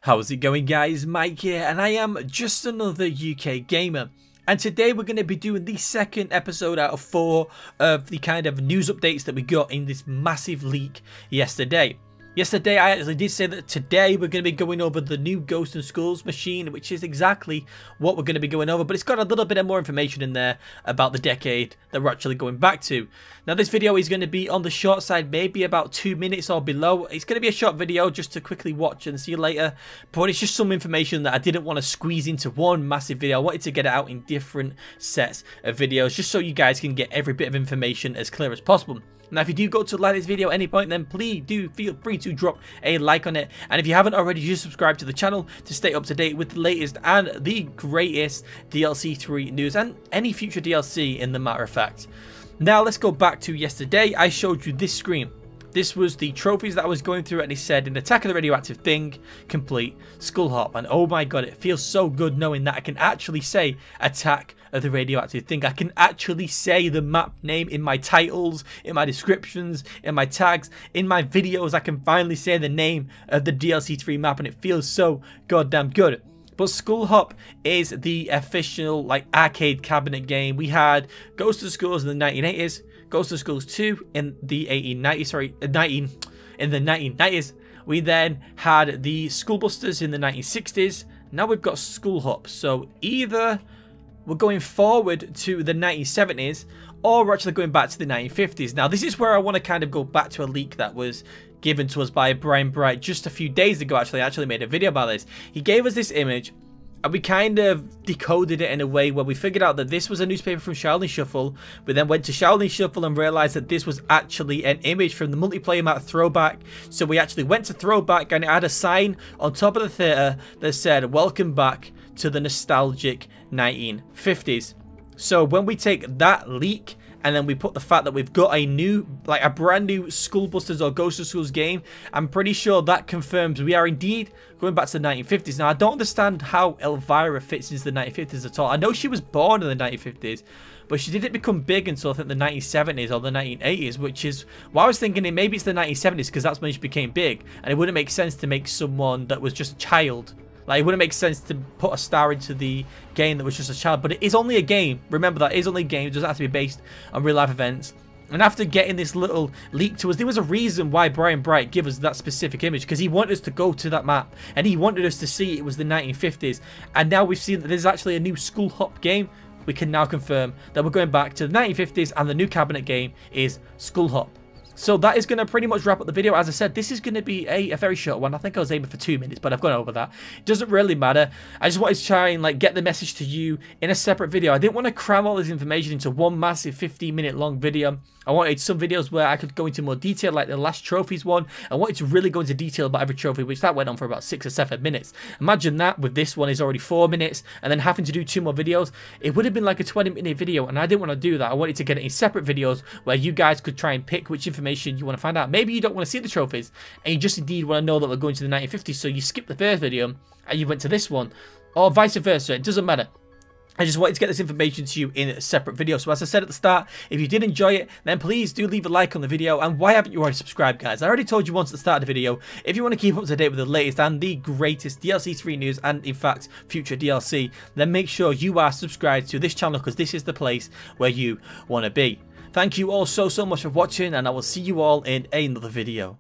How's it going, guys? Mike here, and I am just another UK gamer. And today we're going to be doing the second episode out of 4 of the kind of news updates that we got in this massive leak yesterday. Yesterday I actually did say that today we're going to be going over the new Ghosts and Skulls machine, which is exactly what we're going to be going over, but it's got a little bit of more information in there about the decade that we're actually going back to. Now this video is going to be on the short side, maybe about 2 minutes or below. It's going to be a short video just to quickly watch and see you later, but it's just some information that I didn't want to squeeze into one massive video. I wanted to get it out in different sets of videos just so you guys can get every bit of information as clear as possible. Now if you do go to like this video at any point, then please do feel free to drop a like on it, and if you haven't already, just subscribe to the channel to stay up to date with the latest and the greatest DLC3 news and any future DLC in the matter of fact. Now let's go back to yesterday. I showed you this screen. This was the trophies that I was going through, and it said in Attack of the Radioactive thing, complete, Skull Hop, and oh my god, it feels so good knowing that I can actually say Attack of the Radioactive thing. I can actually say the map name in my titles, in my descriptions, in my tags, in my videos. I can finally say the name of the DLC3 map, and it feels so goddamn good. But Skull Hop is the official like arcade cabinet game. We had Ghosts of Skulls in the 1980s, Ghosts of Skulls 2 in the 1990s. We then had the Skullbusters in the 1960s. Now we've got Skull Hop. So either we're going forward to the 1970s or we're actually going back to the 1950s. Now this is where I want to kind of go back to a leak that was given to us by Brian Bright just a few days ago. I actually made a video about this. He gave us this image and we kind of decoded it in a way where we figured out that this was a newspaper from Shaolin Shuffle. We then went to Shaolin Shuffle and realized that this was actually an image from the multiplayer map Throwback. So we actually went to Throwback and it had a sign on top of the theater that said, "Welcome back to the nostalgic 1950s. So when we take that leak and then we put the fact that we've got a new, like a brand new Skullbusters or Ghost of Skulls game, I'm pretty sure that confirms we are indeed going back to the 1950s. Now I don't understand how Elvira fits into the 1950s at all. I know she was born in the 1950s, but she didn't become big until I think the 1970s or the 1980s, which is why I was thinking maybe it's the 1970s because that's when she became big, and it wouldn't make sense to make someone that was just a child. Like, it wouldn't make sense to put a star into the game that was just a child. But it is only a game. Remember that. It is only a game. It doesn't have to be based on real life events. And after getting this little leak to us, there was a reason why Brian Bright gave us that specific image. Because he wanted us to go to that map. And he wanted us to see it was the 1950s. And now we've seen that there's actually a new Skull Hop game. We can now confirm that we're going back to the 1950s. And the new cabinet game is Skull Hop. So that is going to pretty much wrap up the video. As I said, this is going to be a very short one. I think I was aiming for 2 minutes, but I've gone over that. It doesn't really matter. I just wanted to try and like get the message to you in a separate video. I didn't want to cram all this information into one massive 15-minute long video. I wanted some videos where I could go into more detail, like the last trophies one. I wanted to really go into detail about every trophy, which that went on for about 6 or 7 minutes. Imagine that with this one is already 4 minutes, and then having to do 2 more videos. It would have been like a 20-minute video, and I didn't want to do that. I wanted to get it in separate videos where you guys could try and pick which information you want to find out. Maybe you don't want to see the trophies, and you just indeed want to know that we're going to the 1950s, so you skip the first video and you went to this one, or vice versa. It doesn't matter. I just wanted to get this information to you in a separate video. So as I said at the start, if you did enjoy it, then please do leave a like on the video. And why haven't you already subscribed, guys? I already told you once at the start of the video, if you want to keep up to date with the latest and the greatest DLC3 news and, in fact, future DLC, then make sure you are subscribed to this channel because this is the place where you want to be. Thank you all so much for watching, and I will see you all in another video.